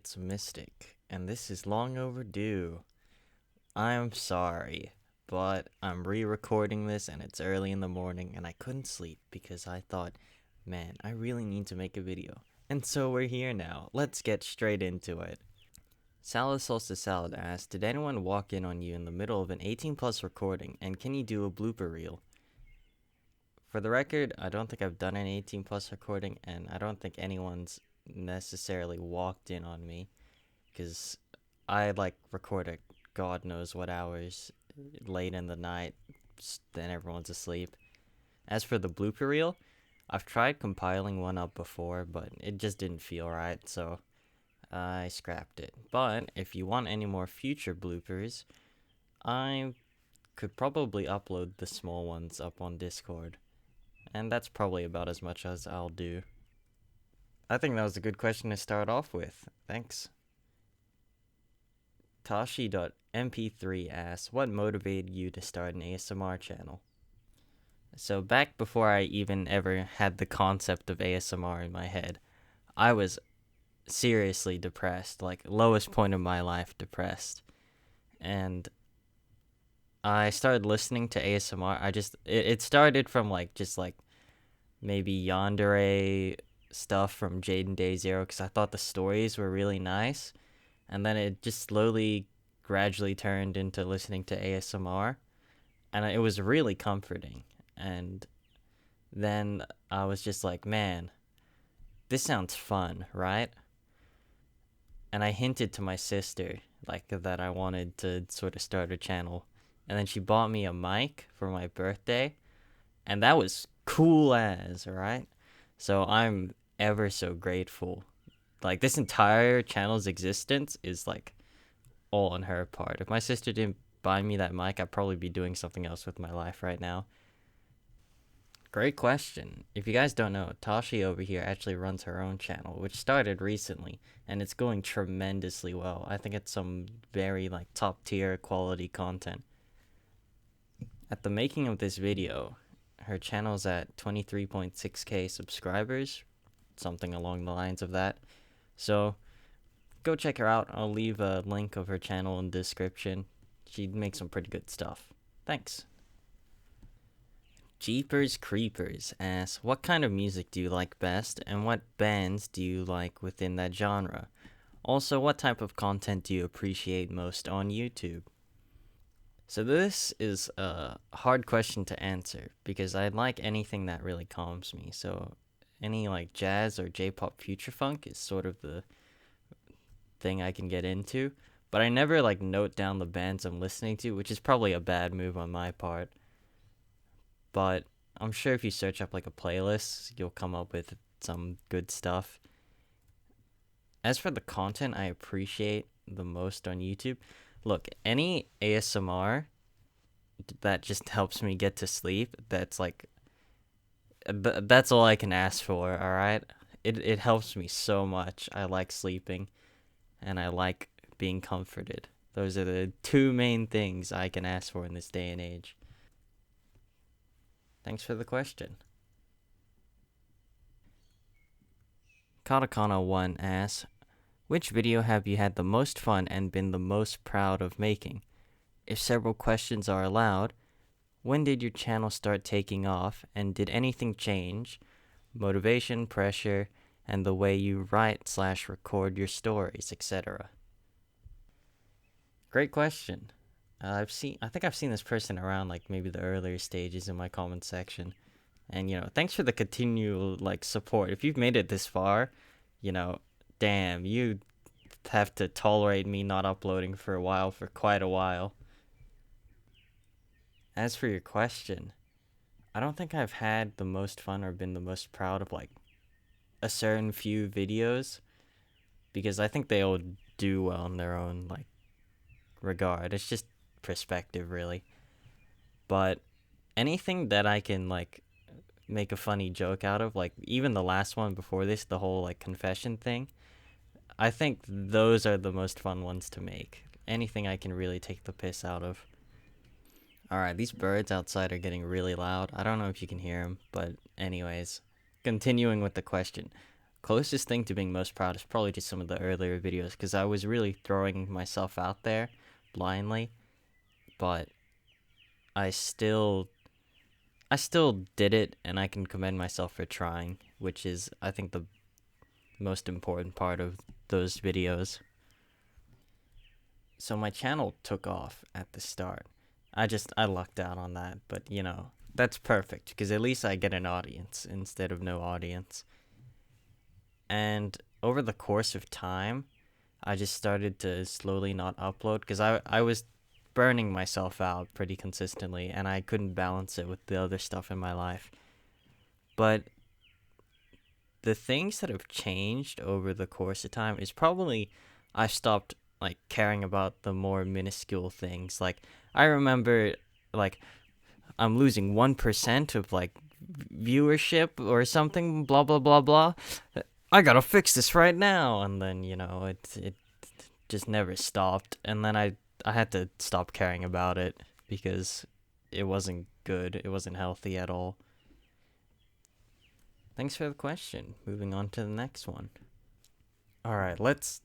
it's Mystic, and this is long overdue. I'm sorry, but I'm re-recording this and it's early in the morning and I couldn't sleep because I thought, man, I really need to make a video. And so we're here now. Let's get straight into it. Salad Solstice Salad asked, did anyone walk in on you in the middle of an 18 plus recording, and can you do a blooper reel? For the record, I don't think I've done an 18 plus recording, and I don't think anyone's necessarily walked in on me, because I record at God knows what hours late in the night, then everyone's asleep. As for the blooper reel, I've tried compiling one up before, but it just didn't feel right, so I scrapped it. But if you want any more future bloopers, I could probably upload the small ones up on Discord. And that's probably about as much as I'll do. I think that was a good question to start off with. Thanks. Tashi.mp3 asks, what motivated you to start an ASMR channel? So back before I even ever had the concept of ASMR in my head, I was seriously depressed, like lowest point of my life, depressed. And I started listening to ASMR. It started from maybe yandere stuff from JaydenDayZero, because I thought the stories were really nice. And then it just slowly, gradually turned into listening to ASMR. And it was really comforting. And then I was just like, man, this sounds fun, right? And I hinted to my sister, that I wanted to sort of start a channel. And then she bought me a mic for my birthday. And that was cool as, right? So I'm ever so grateful. This entire channel's existence is all on her part. If my sister didn't buy me that mic, I'd probably be doing something else with my life right now. Great question. If you guys don't know, Tashi over here actually runs her own channel, which started recently, and it's going tremendously well. I think it's some very top tier quality content. At the making of this video, her channel's at 23.6k subscribers, something along the lines of that. So go check her out. I'll leave a link of her channel in the description. She makes some pretty good stuff. Thanks. Jeepers Creepers asks, what kind of music do you like best, and what bands do you like within that genre? Also, what type of content do you appreciate most on YouTube? So this is a hard question to answer, because I like anything that really calms me. So any jazz or J-pop future funk is sort of the thing I can get into. But I never note down the bands I'm listening to, which is probably a bad move on my part. But I'm sure if you search up a playlist, you'll come up with some good stuff. As for the content I appreciate the most on YouTube, look, any ASMR that just helps me get to sleep, that's that's all I can ask for, alright? It helps me so much. I like sleeping, and I like being comforted. Those are the two main things I can ask for in this day and age. Thanks for the question. Katakana 1 asks, which video have you had the most fun and been the most proud of making? If several questions are allowed, when did your channel start taking off, and did anything change? Motivation, pressure, and the way you write/record your stories, etc. Great question. I think I've seen this person around maybe the earlier stages in my comment section. And thanks for the continual support. If you've made it this far, damn, you have to tolerate me not uploading for quite a while. As for your question, I don't think I've had the most fun or been the most proud of a certain few videos, because I think they all do well in their own regard. It's just perspective, really. But anything that I can make a funny joke out of, even the last one before this, the whole confession thing, I think those are the most fun ones to make. Anything I can really take the piss out of. Alright, these birds outside are getting really loud. I don't know if you can hear them, but anyways, continuing with the question. closest thing to being most proud is probably just some of the earlier videos, because I was really throwing myself out there blindly, but I still did it, and I can commend myself for trying, which is, I think, the most important part of those videos. So my channel took off at the start. I lucked out on that, but you know, that's perfect, because at least I get an audience instead of no audience. And over the course of time, I just started to slowly not upload, because I was burning myself out pretty consistently, and I couldn't balance it with the other stuff in my life. But the things that have changed over the course of time is probably I stopped like caring about the more minuscule things. Like, I remember, like, I'm losing 1% of like viewership or something, blah blah blah blah. I gotta fix this right now, and then, you know, it just never stopped, and then I had to stop caring about it because it wasn't good. It wasn't healthy at all. Thanks for the question. Moving on to the next one. Alright, let's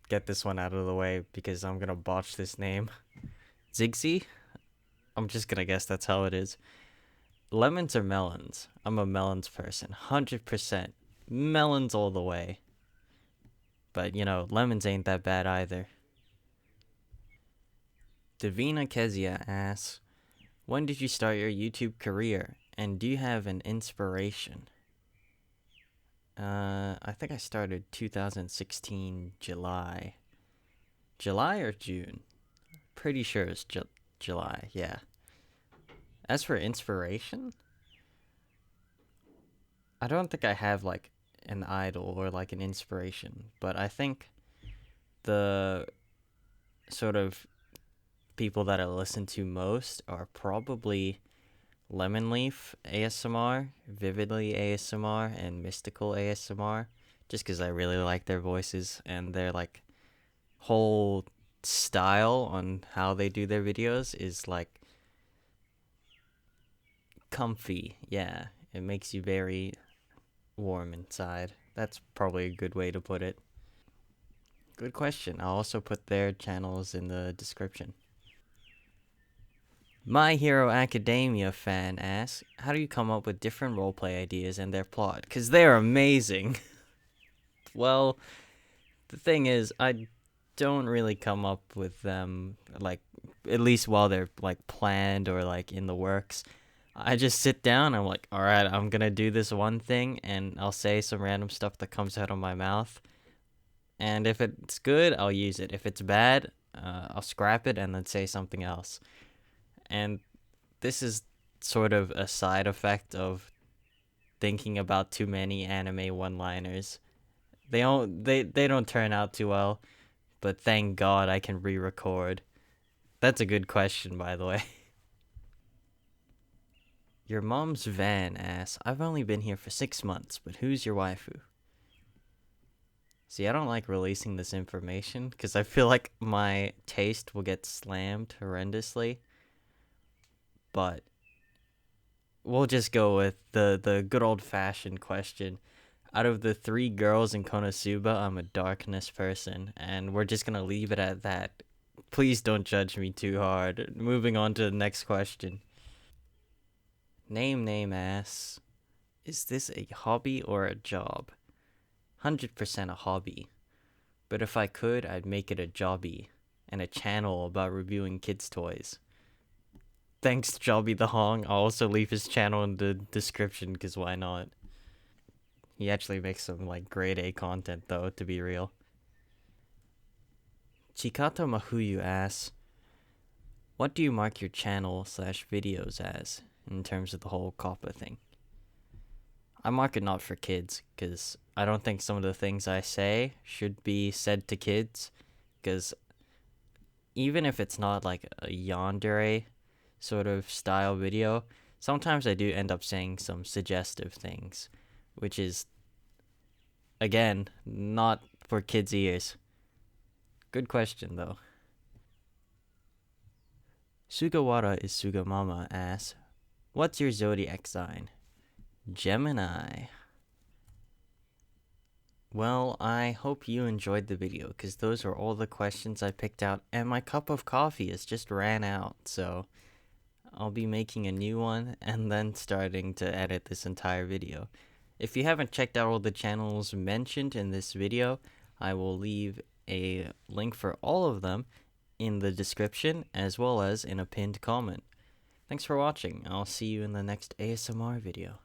get this one out of the way because I'm gonna botch this name. Ziggy? I'm just gonna guess that's how it is. Lemons or melons? I'm a melons person. 100%. Melons all the way. But, you know, lemons ain't that bad either. Davina Kezia asks, when did you start your YouTube career? And do you have an inspiration? I think I started 2016 July. July or June? Pretty sure it's July, yeah. As for inspiration, I don't think I have like an idol or like an inspiration, but I think the sort of people that I listen to most are probably LemonLeafASMR, VividlyASMR, and MysticalASMR, just because I really like their voices and their like whole style on how they do their videos is like comfy. Yeah, it makes you very warm inside. That's probably a good way to put it. Good question. I'll also put their channels in the description. My Hero Academia fan asks, how do you come up with different roleplay ideas and their plot? Because they're amazing. Well, the thing is, I don't really come up with them, like, at least while they're, like, planned or, like, in the works. I just sit down, I'm like, alright, I'm gonna do this one thing, and I'll say some random stuff that comes out of my mouth. And if it's good, I'll use it. If it's bad, I'll scrap it and then say something else. And this is sort of a side effect of thinking about too many anime one-liners. They don't turn out too well, but thank God I can re-record. That's a good question, by the way. Your mom's van asks, I've only been here for 6 months, but who's your waifu? See, I don't like releasing this information because I feel like my taste will get slammed horrendously. But we'll just go with the good old-fashioned question. Out of the 3 girls in Konosuba, I'm a darkness person, and we're just gonna leave it at that. Please don't judge me too hard. Moving on to the next question. Name asks, is this a hobby or a job? 100% a hobby. But if I could, I'd make it a jobby and a channel about reviewing kids' toys. Thanks, JobbyTheHong. I'll also leave his channel in the description, because why not? He actually makes some like grade A content though, to be real. Chikato Mahuyu asks, what do you mark your channel/videos as in terms of the whole COPPA thing? I mark it not for kids, because I don't think some of the things I say should be said to kids, because even if it's not like a yandere sort of style video, sometimes I do end up saying some suggestive things, which is, again, not for kids' ears. Good question, though. Sugawara is Sugamama asks, what's your zodiac sign? Gemini. Well, I hope you enjoyed the video, because those are all the questions I picked out, and my cup of coffee has just ran out, so I'll be making a new one and then starting to edit this entire video. If you haven't checked out all the channels mentioned in this video, I will leave a link for all of them in the description as well as in a pinned comment. Thanks for watching. I'll see you in the next ASMR video.